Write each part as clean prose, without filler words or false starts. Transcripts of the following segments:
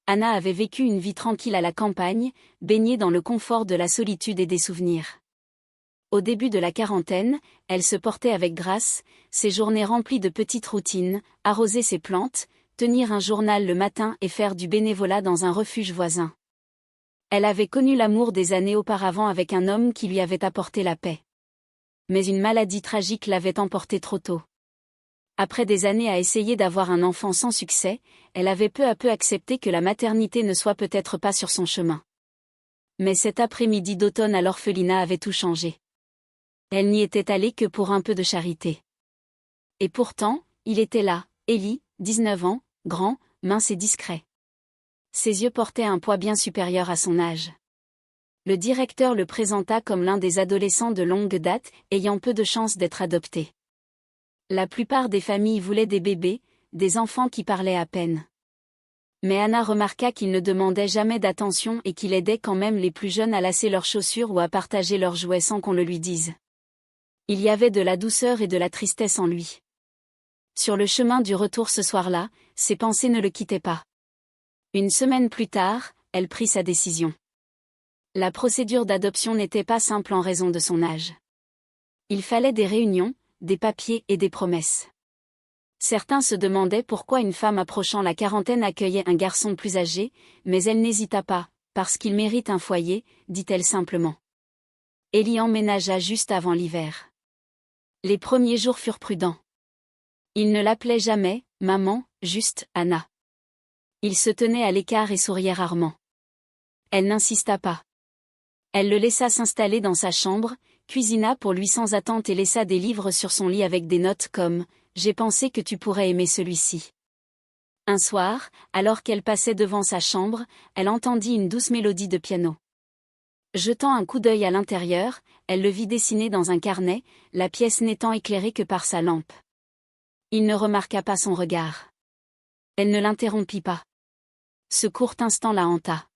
Anna avait vécu une vie tranquille à la campagne, baignée dans le confort de la solitude et des souvenirs. Au début de la quarantaine, elle se portait avec grâce, ses journées remplies de petites routines, arroser ses plantes, tenir un journal le matin et faire du bénévolat dans un refuge voisin. Elle avait connu l'amour des années auparavant avec un homme qui lui avait apporté la paix. Mais une maladie tragique l'avait emporté trop tôt. Après des années à essayer d'avoir un enfant sans succès, elle avait peu à peu accepté que la maternité ne soit peut-être pas sur son chemin. Mais cet après-midi d'automne à l'orphelinat avait tout changé. Elle n'y était allée que pour un peu de charité. Et pourtant, il était là, Élie, 19 ans, grand, mince et discret. Ses yeux portaient un poids bien supérieur à son âge. Le directeur le présenta comme l'un des adolescents de longue date, ayant peu de chances d'être adopté. La plupart des familles voulaient des bébés, des enfants qui parlaient à peine. Mais Anna remarqua qu'il ne demandait jamais d'attention et qu'il aidait quand même les plus jeunes à lasser leurs chaussures ou à partager leurs jouets sans qu'on le lui dise. Il y avait de la douceur et de la tristesse en lui. Sur le chemin du retour ce soir-là, ses pensées ne le quittaient pas. Une semaine plus tard, elle prit sa décision. La procédure d'adoption n'était pas simple en raison de son âge. Il fallait des réunions, des papiers et des promesses. Certains se demandaient pourquoi une femme approchant la quarantaine accueillait un garçon plus âgé, mais elle n'hésita pas, parce qu'il mérite un foyer, dit-elle simplement. Élie emménagea juste avant l'hiver. Les premiers jours furent prudents. Il ne l'appelait jamais « maman », juste « Anna ». Il se tenait à l'écart et souriait rarement. Elle n'insista pas. Elle le laissa s'installer dans sa chambre, cuisina pour lui sans attente et laissa des livres sur son lit avec des notes comme « J'ai pensé que tu pourrais aimer celui-ci ». Un soir, alors qu'elle passait devant sa chambre, elle entendit une douce mélodie de piano. Jetant un coup d'œil à l'intérieur, elle le vit dessiner dans un carnet, la pièce n'étant éclairée que par sa lampe. Il ne remarqua pas son regard. Elle ne l'interrompit pas. Ce court instant la hanta.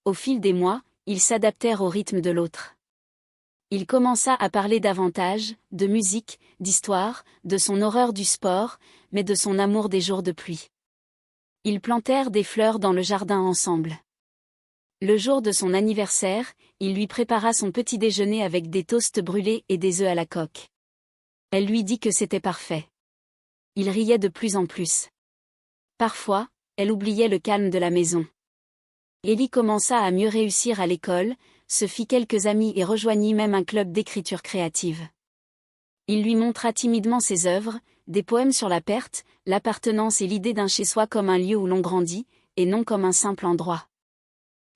Au fil des mois, ils s'adaptèrent au rythme de l'autre. Il commença à parler davantage, de musique, d'histoire, de son horreur du sport, mais de son amour des jours de pluie. Ils plantèrent des fleurs dans le jardin ensemble. Le jour de son anniversaire, il lui prépara son petit déjeuner avec des toasts brûlés et des œufs à la coque. Elle lui dit que c'était parfait. Il riait de plus en plus. Parfois, elle oubliait le calme de la maison. Élie commença à mieux réussir à l'école, se fit quelques amis et rejoignit même un club d'écriture créative. Il lui montra timidement ses œuvres, des poèmes sur la perte, l'appartenance et l'idée d'un chez-soi comme un lieu où l'on grandit, et non comme un simple endroit.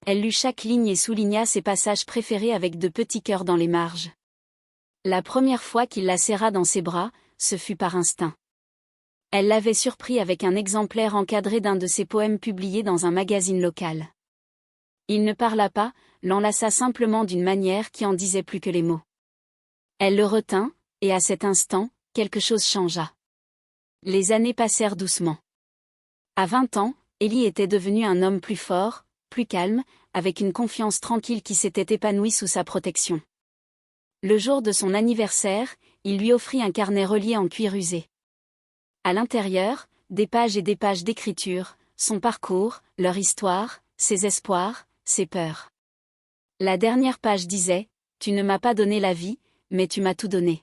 Elle lut chaque ligne et souligna ses passages préférés avec de petits cœurs dans les marges. La première fois qu'il la serra dans ses bras, ce fut par instinct. Elle l'avait surpris avec un exemplaire encadré d'un de ses poèmes publiés dans un magazine local. Il ne parla pas, l'enlaça simplement d'une manière qui en disait plus que les mots. Elle le retint, et à cet instant, quelque chose changea. Les années passèrent doucement. À 20 ans, Élie était devenu un homme plus fort, plus calme, avec une confiance tranquille qui s'était épanouie sous sa protection. Le jour de son anniversaire, il lui offrit un carnet relié en cuir usé. À l'intérieur, des pages et des pages d'écriture, son parcours, leur histoire, ses espoirs, ses peurs. La dernière page disait « Tu ne m'as pas donné la vie, mais tu m'as tout donné ».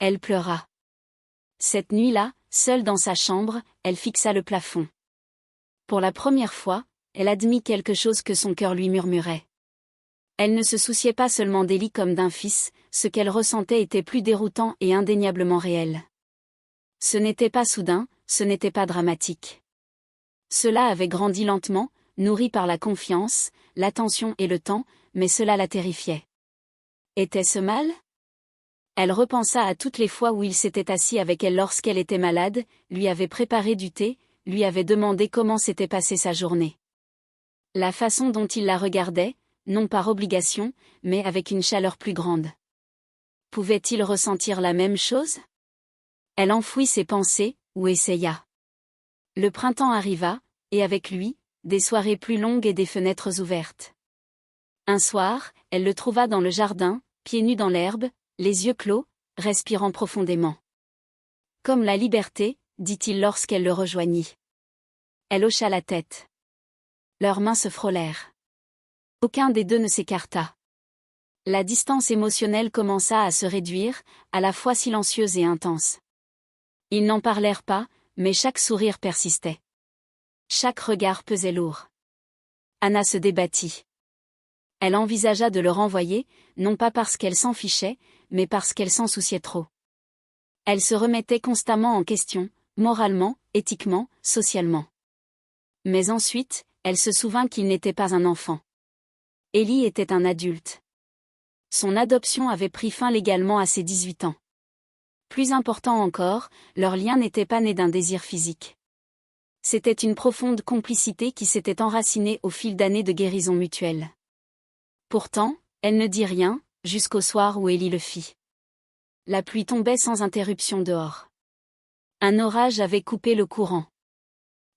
Elle pleura. Cette nuit-là, seule dans sa chambre, elle fixa le plafond. Pour la première fois, elle admit quelque chose que son cœur lui murmurait. Elle ne se souciait pas seulement d'Élie comme d'un fils, ce qu'elle ressentait était plus déroutant et indéniablement réel. Ce n'était pas soudain, ce n'était pas dramatique. Cela avait grandi lentement, nourri par la confiance, l'attention et le temps, mais cela la terrifiait. Était-ce mal ? Elle repensa à toutes les fois où il s'était assis avec elle lorsqu'elle était malade, lui avait préparé du thé, lui avait demandé comment s'était passée sa journée. La façon dont il la regardait, non par obligation, mais avec une chaleur plus grande. Pouvait-il ressentir la même chose ? Elle enfouit ses pensées, ou essaya. Le printemps arriva, et avec lui, des soirées plus longues et des fenêtres ouvertes. Un soir, elle le trouva dans le jardin, pieds nus dans l'herbe, les yeux clos, respirant profondément. Comme la liberté, dit-il lorsqu'elle le rejoignit. Elle hocha la tête. Leurs mains se frôlèrent. Aucun des deux ne s'écarta. La distance émotionnelle commença à se réduire, à la fois silencieuse et intense. Ils n'en parlèrent pas, mais chaque sourire persistait. Chaque regard pesait lourd. Anna se débattit. Elle envisagea de le renvoyer, non pas parce qu'elle s'en fichait, mais parce qu'elle s'en souciait trop. Elle se remettait constamment en question, moralement, éthiquement, socialement. Mais ensuite, elle se souvint qu'il n'était pas un enfant. Ellie était un adulte. Son adoption avait pris fin légalement à ses 18 ans. Plus important encore, leur lien n'était pas né d'un désir physique. C'était une profonde complicité qui s'était enracinée au fil d'années de guérison mutuelle. Pourtant, elle ne dit rien, jusqu'au soir où Ellie le fit. La pluie tombait sans interruption dehors. Un orage avait coupé le courant.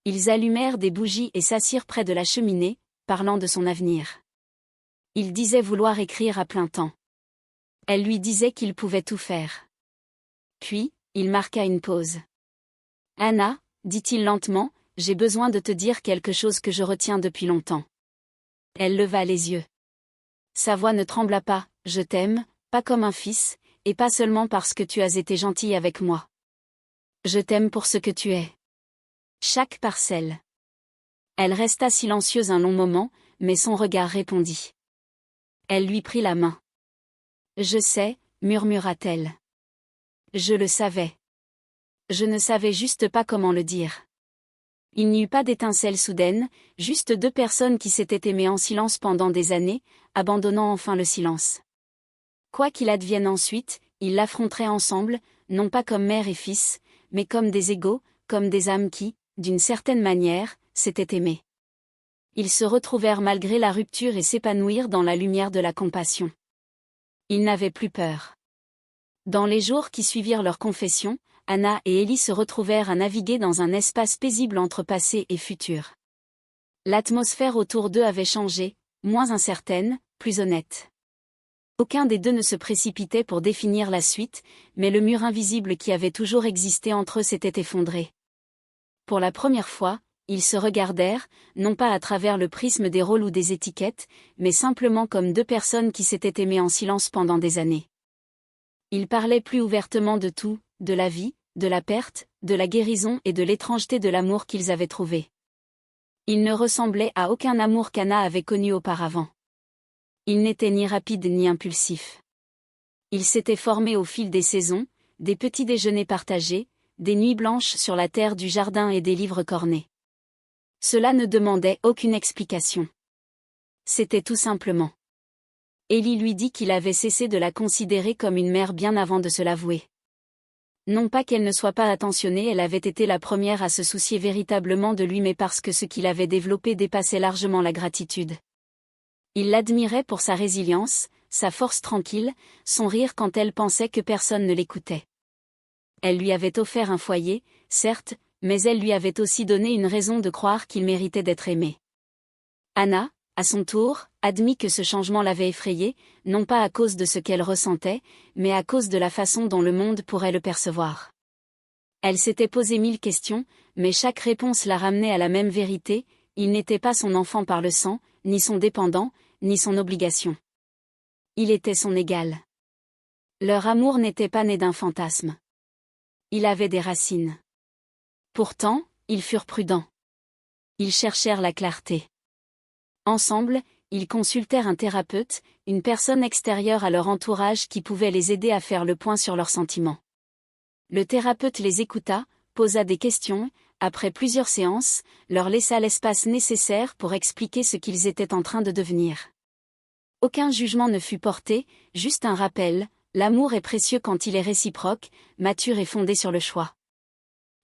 Ils allumèrent des bougies et s'assirent près de la cheminée, parlant de son avenir. Il disait vouloir écrire à plein temps. Elle lui disait qu'il pouvait tout faire. Puis, il marqua une pause. « Anna, dit-il lentement, j'ai besoin de te dire quelque chose que je retiens depuis longtemps. » Elle leva les yeux. Sa voix ne trembla pas, « Je t'aime, pas comme un fils, et pas seulement parce que tu as été gentille avec moi. Je t'aime pour ce que tu es. » Chaque parcelle. Elle resta silencieuse un long moment, mais son regard répondit. Elle lui prit la main. « Je sais, murmura-t-elle. Je le savais. Je ne savais juste pas comment le dire. » Il n'y eut pas d'étincelle soudaine, juste deux personnes qui s'étaient aimées en silence pendant des années, abandonnant enfin le silence. Quoi qu'il advienne ensuite, ils l'affronteraient ensemble, non pas comme mère et fils, mais comme des égaux, comme des âmes qui, d'une certaine manière, s'étaient aimées. Ils se retrouvèrent malgré la rupture et s'épanouirent dans la lumière de la compassion. Ils n'avaient plus peur. Dans les jours qui suivirent leur confession, Anna et Ellie se retrouvèrent à naviguer dans un espace paisible entre passé et futur. L'atmosphère autour d'eux avait changé, moins incertaine, plus honnête. Aucun des deux ne se précipitait pour définir la suite, mais le mur invisible qui avait toujours existé entre eux s'était effondré. Pour la première fois, ils se regardèrent, non pas à travers le prisme des rôles ou des étiquettes, mais simplement comme deux personnes qui s'étaient aimées en silence pendant des années. Ils parlaient plus ouvertement de tout, de la vie, de la perte, de la guérison et de l'étrangeté de l'amour qu'ils avaient trouvé. Il ne ressemblait à aucun amour qu'Anna avait connu auparavant. Il n'était ni rapide ni impulsif. Il s'était formé au fil des saisons, des petits déjeuners partagés, des nuits blanches sur la terre du jardin et des livres cornés. Cela ne demandait aucune explication. C'était tout simplement. Ellie lui dit qu'il avait cessé de la considérer comme une mère bien avant de se l'avouer. Non pas qu'elle ne soit pas attentionnée, elle avait été la première à se soucier véritablement de lui, mais parce que ce qu'il avait développé dépassait largement la gratitude. Il l'admirait pour sa résilience, sa force tranquille, son rire quand elle pensait que personne ne l'écoutait. Elle lui avait offert un foyer, certes, mais elle lui avait aussi donné une raison de croire qu'il méritait d'être aimé. Anna, à son tour, admit que ce changement l'avait effrayée, non pas à cause de ce qu'elle ressentait, mais à cause de la façon dont le monde pourrait le percevoir. Elle s'était posé 1000 questions, mais chaque réponse la ramenait à la même vérité, il n'était pas son enfant par le sang, ni son dépendant, ni son obligation. Il était son égal. Leur amour n'était pas né d'un fantasme. Il avait des racines. Pourtant, ils furent prudents. Ils cherchèrent la clarté. Ensemble, ils consultèrent un thérapeute, une personne extérieure à leur entourage qui pouvait les aider à faire le point sur leurs sentiments. Le thérapeute les écouta, posa des questions, après plusieurs séances, leur laissa l'espace nécessaire pour expliquer ce qu'ils étaient en train de devenir. Aucun jugement ne fut porté, juste un rappel, l'amour est précieux quand il est réciproque, mature et fondé sur le choix.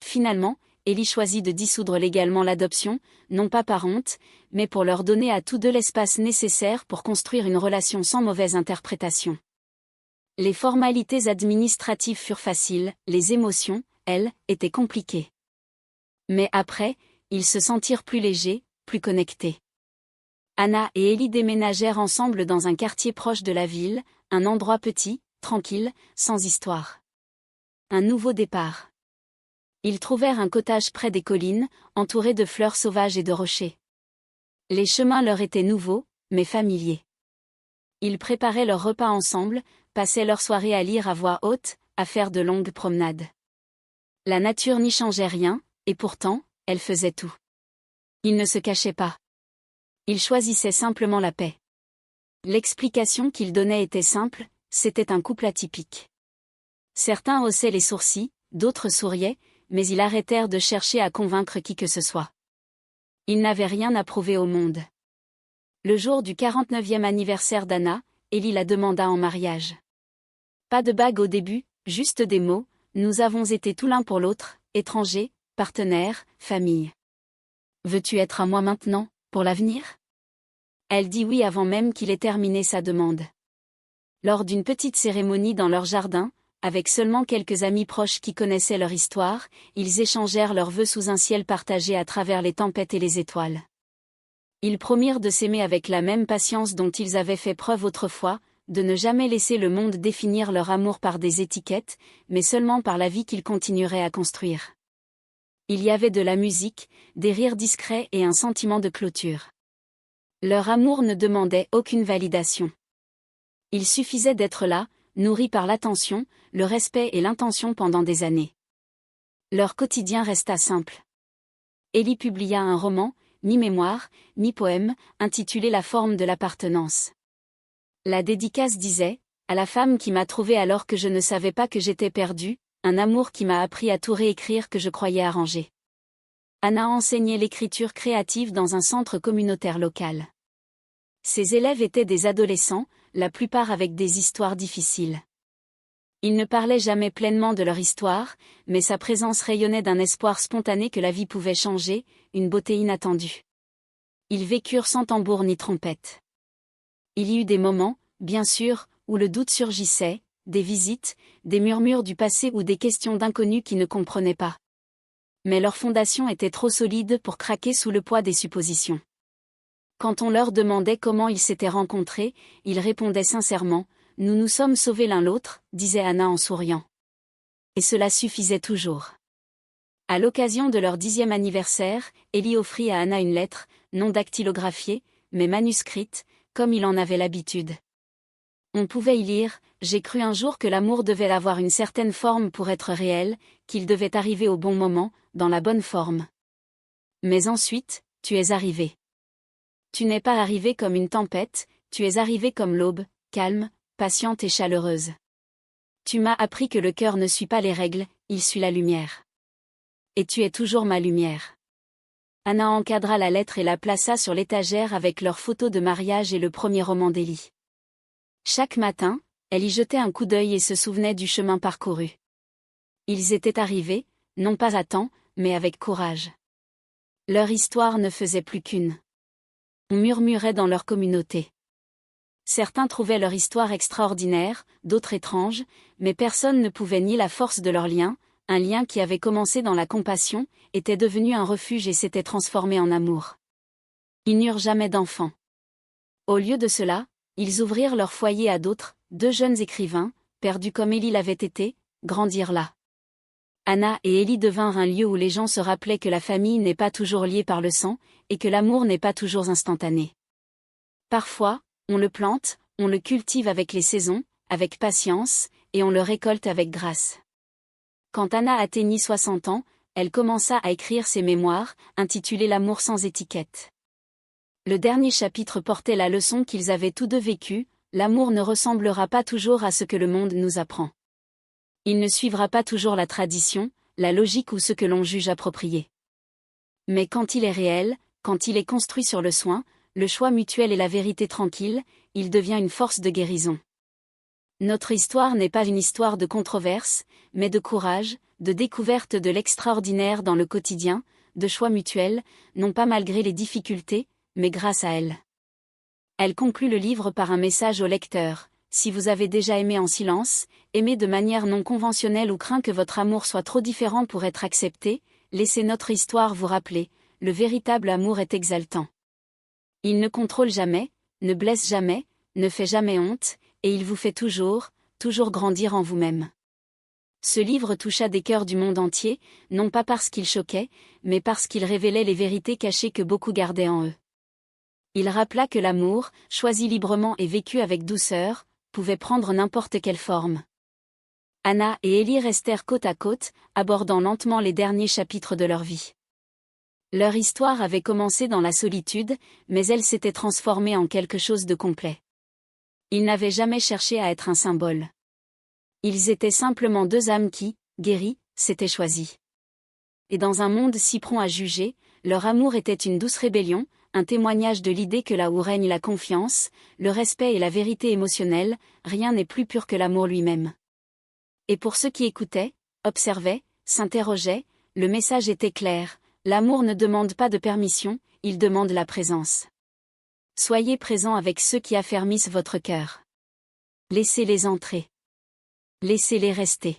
Finalement, Ellie choisit de dissoudre légalement l'adoption, non pas par honte, mais pour leur donner à tous deux l'espace nécessaire pour construire une relation sans mauvaise interprétation. Les formalités administratives furent faciles, les émotions, elles, étaient compliquées. Mais après, ils se sentirent plus légers, plus connectés. Anna et Ellie déménagèrent ensemble dans un quartier proche de la ville, un endroit petit, tranquille, sans histoire. Un nouveau départ. Ils trouvèrent un cottage près des collines, entouré de fleurs sauvages et de rochers. Les chemins leur étaient nouveaux, mais familiers. Ils préparaient leurs repas ensemble, passaient leur soirée à lire à voix haute, à faire de longues promenades. La nature n'y changeait rien, et pourtant, elle faisait tout. Ils ne se cachaient pas. Ils choisissaient simplement la paix. L'explication qu'ils donnaient était simple, c'était un couple atypique. Certains haussaient les sourcils, d'autres souriaient, mais ils arrêtèrent de chercher à convaincre qui que ce soit. Ils n'avaient rien à prouver au monde. Le jour du 49e anniversaire d'Anna, Ellie la demanda en mariage. Pas de bague au début, juste des mots, nous avons été tout l'un pour l'autre, étrangers, partenaires, famille. Veux-tu être à moi maintenant, pour l'avenir ? Elle dit oui avant même qu'il ait terminé sa demande. Lors d'une petite cérémonie dans leur jardin, avec seulement quelques amis proches qui connaissaient leur histoire, ils échangèrent leurs vœux sous un ciel partagé à travers les tempêtes et les étoiles. Ils promirent de s'aimer avec la même patience dont ils avaient fait preuve autrefois, de ne jamais laisser le monde définir leur amour par des étiquettes, mais seulement par la vie qu'ils continueraient à construire. Il y avait de la musique, des rires discrets et un sentiment de clôture. Leur amour ne demandait aucune validation. Il suffisait d'être là, nourri par l'attention, le respect et l'intention pendant des années. Leur quotidien resta simple. Ellie publia un roman, mi-mémoire, mi-poème, intitulé La forme de l'appartenance. La dédicace disait « À la femme qui m'a trouvée alors que je ne savais pas que j'étais perdue, un amour qui m'a appris à tout réécrire que je croyais arrangé. » Anna enseignait l'écriture créative dans un centre communautaire local. Ses élèves étaient des adolescents, la plupart avec des histoires difficiles. Ils ne parlaient jamais pleinement de leur histoire, mais sa présence rayonnait d'un espoir spontané que la vie pouvait changer, une beauté inattendue. Ils vécurent sans tambour ni trompette. Il y eut des moments, bien sûr, où le doute surgissait, des visites, des murmures du passé ou des questions d'inconnus qui ne comprenaient pas. Mais leur fondation était trop solide pour craquer sous le poids des suppositions. Quand on leur demandait comment ils s'étaient rencontrés, ils répondaient sincèrement « Nous nous sommes sauvés l'un l'autre », disait Anna en souriant. Et cela suffisait toujours. À l'occasion de leur 10e anniversaire, Ellie offrit à Anna une lettre, non dactylographiée, mais manuscrite, comme il en avait l'habitude. On pouvait y lire « J'ai cru un jour que l'amour devait avoir une certaine forme pour être réel, qu'il devait arriver au bon moment, dans la bonne forme. Mais ensuite, tu es arrivé. Tu n'es pas arrivé comme une tempête, tu es arrivé comme l'aube, calme, patiente et chaleureuse. Tu m'as appris que le cœur ne suit pas les règles, il suit la lumière. Et tu es toujours ma lumière. » Anna encadra la lettre et la plaça sur l'étagère avec leurs photos de mariage et le premier roman d'Ellie. Chaque matin, elle y jetait un coup d'œil et se souvenait du chemin parcouru. Ils étaient arrivés, non pas à temps, mais avec courage. Leur histoire ne faisait plus qu'une. On murmurait dans leur communauté. Certains trouvaient leur histoire extraordinaire, d'autres étrange, mais personne ne pouvait nier la force de leur lien, un lien qui avait commencé dans la compassion, était devenu un refuge et s'était transformé en amour. Ils n'eurent jamais d'enfants. Au lieu de cela, ils ouvrirent leur foyer à d'autres, 2 jeunes écrivains, perdus comme Ellie l'avait été, grandirent là. Anna et Ellie devinrent un lieu où les gens se rappelaient que la famille n'est pas toujours liée par le sang, et que l'amour n'est pas toujours instantané. Parfois, on le plante, on le cultive avec les saisons, avec patience, et on le récolte avec grâce. Quand Anna atteignit 60 ans, elle commença à écrire ses mémoires, intitulées L'amour sans étiquette. Le dernier chapitre portait la leçon qu'ils avaient tous deux vécue, l'amour ne ressemblera pas toujours à ce que le monde nous apprend. Il ne suivra pas toujours la tradition, la logique ou ce que l'on juge approprié. Mais quand il est réel, quand il est construit sur le soin, le choix mutuel et la vérité tranquille, il devient une force de guérison. Notre histoire n'est pas une histoire de controverse, mais de courage, de découverte de l'extraordinaire dans le quotidien, de choix mutuels, non pas malgré les difficultés, mais grâce à elles. Elle conclut le livre par un message au lecteur. Si vous avez déjà aimé en silence, aimé de manière non conventionnelle ou craint que votre amour soit trop différent pour être accepté, laissez notre histoire vous rappeler, le véritable amour est exaltant. Il ne contrôle jamais, ne blesse jamais, ne fait jamais honte, et il vous fait toujours grandir en vous-même. Ce livre toucha des cœurs du monde entier, non pas parce qu'il choquait, mais parce qu'il révélait les vérités cachées que beaucoup gardaient en eux. Il rappela que l'amour, choisi librement et vécu avec douceur, pouvait prendre n'importe quelle forme. Anna et Ellie restèrent côte à côte, abordant lentement les derniers chapitres de leur vie. Leur histoire avait commencé dans la solitude, mais elle s'était transformée en quelque chose de complet. Ils n'avaient jamais cherché à être un symbole. Ils étaient simplement deux âmes qui, guéries, s'étaient choisies. Et dans un monde si prompt à juger, leur amour était une douce rébellion, un témoignage de l'idée que là où règne la confiance, le respect et la vérité émotionnelle, rien n'est plus pur que l'amour lui-même. Et pour ceux qui écoutaient, observaient, s'interrogeaient, le message était clair, l'amour ne demande pas de permission, il demande la présence. Soyez présents avec ceux qui affermissent votre cœur. Laissez-les entrer. Laissez-les rester.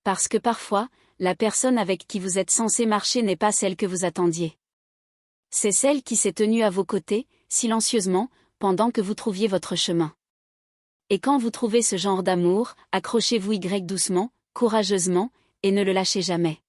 Parce que parfois, la personne avec qui vous êtes censé marcher n'est pas celle que vous attendiez. C'est celle qui s'est tenue à vos côtés, silencieusement, pendant que vous trouviez votre chemin. Et quand vous trouvez ce genre d'amour, accrochez-vous doucement, courageusement, et ne le lâchez jamais.